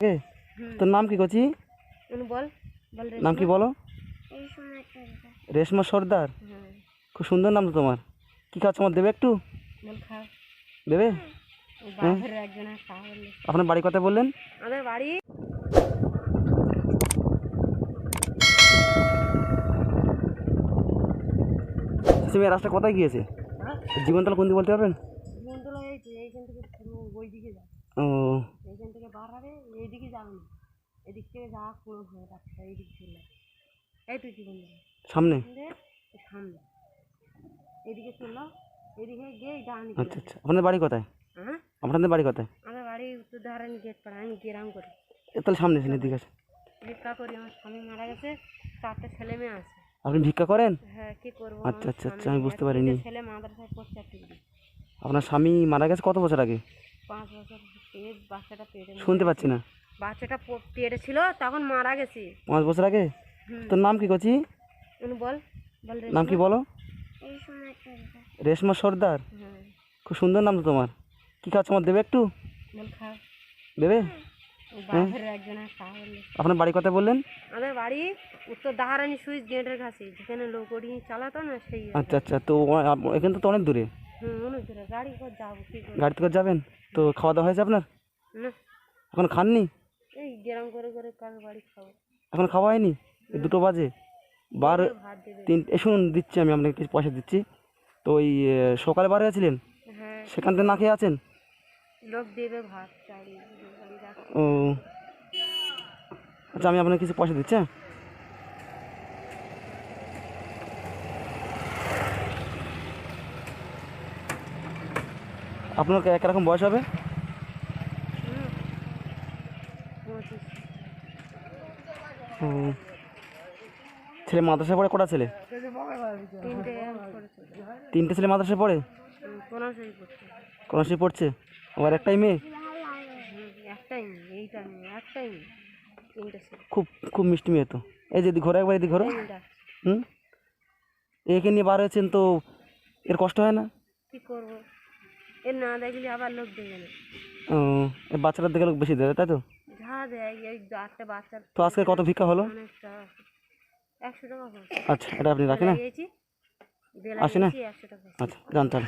কে তোর নাম কি কচি? বল বল নাম কি বলো? রেশমা সর্দার। হ্যাঁ খুব সুন্দর নাম তো তোমার। কি খাচ্ছ আমার দেবে একটু? বল খা দেবে? বাপের একজনের খাওয়ার আপনার বাড়ি কথা বললেন? আমাদের বাড়ি তুমি রাস্তা কোথায় গিয়েছে? জীবনতলা কোন দিকে বলতে পারবেন? জীবনতলা এই তো এইখান থেকে ওই দিকে যা, ও এইখান থেকে বার হবে এইদিকে যাবে না, এদিক থেকে যা পুরো হয়ে রাস্তা এইদিক চলে এই তুই জীবনতলা সামনে। সামনে এদিকে চললো, এদিকে গিয়ে ডান। আচ্ছা আচ্ছা, আপনাদের বাড়ি কোথায়? হ্যাঁ আপনাদের বাড়ি কোথায়? আমার বাড়ি উত্তর ধারানি গেট পাড়া, আমি গ্রাম করি। তাহলে সামনে এসে এদিকে আছে। ভিক্ষা করি, আমার স্বামী মারা গেছে, 4টে ছেলে মেয়ে আছে। আপনি ভিক্ষা করেন? হ্যাঁ কি করবো, আচ্ছা আচ্ছা আচ্ছা, আমি বুঝতে পারিনি। ছেলে মাদ্রাসায় পড়ছে একটা দিদি। আপনার স্বামী মারা গেছে কত বছর আগে? 5 বছর পেয়ে বাচ্চাটা পেটে শুনতে পাচ্ছি না। বাচ্চাটা পেটে ছিল তখন মারা গেছে। 5 বছর আগে? তোর নাম কি কচি? বল বল নাম কি বলো? রেশমা সর্দার। হ্যাঁ খুব সুন্দর নাম তো তোমার। কি খাচ্ছ আমার দেবে একটু? বল খা দেবে? বাপের একজনের খাওয়ার। আপনার বাড়ি কথা বললেন? আমাদের বাড়ি উত্তর দাহারানি সুইচ গেটের কাছে, যেখানে লোক ওড়ি চালাতো না সেই। আচ্ছা আচ্ছা, তো এখান তো অনেক দূরে। অনেক দূরে, গাড়ি করে যাবো কি করে? গাড়িতে করে যাবেন? তো খাওয়া দাওয়া হয়েছে আপনার? না এখন খাননি? এই গ্রাম করে করে কার বাড়ি খাবো। এখন খাওয়া হয়নি? এই 2টো বাজে। বার ভাত দেবে। 3 শুনুন, দিচ্ছি আমি আপনাকে কিছু পয়সা দিচ্ছি। তো ওই সকালে বার হয়েছিলেন, হ্যাঁ সেখান থেকে না খেয়ে আছেন? লোক দেবে ভাত চাই। ও আচ্ছা, আমি আপনাকে কিছু পয়সা দিচ্ছি। হ্যাঁ, আপনার একরকম বয়স হবে? ও ছেলে মাদ্রাসায় পড়ে? কটা ছেলে? 3টে ছেলে মাদ্রাসায় পড়ে? কোন পড়ছে? আমার একটাই মেয়ে? একটাই এইটা একটাই তিনটে ছিল। খুব খুব মিষ্টি মেয়ে তো। এই যে ঘোরা, একবার এদিকে ঘোরো। হুম, একে নিয়ে বার হয়েছেন তো, এর কষ্ট হয় না? কি করবো, এর না দেখলে আবার লোক দেবে না। ও এই বাচ্চাটার দিকে লোক বেশি দেবে তাই তো? যা দেয় এই 8টে বাচ্চার। তো আজকে কত ভিক্ষা হলো? অনেকটা 100 টাকা হলো। আচ্ছা, এটা আপনি রাখেন। না আসে না? 100 টাকা। আচ্ছা, জানতে হবে।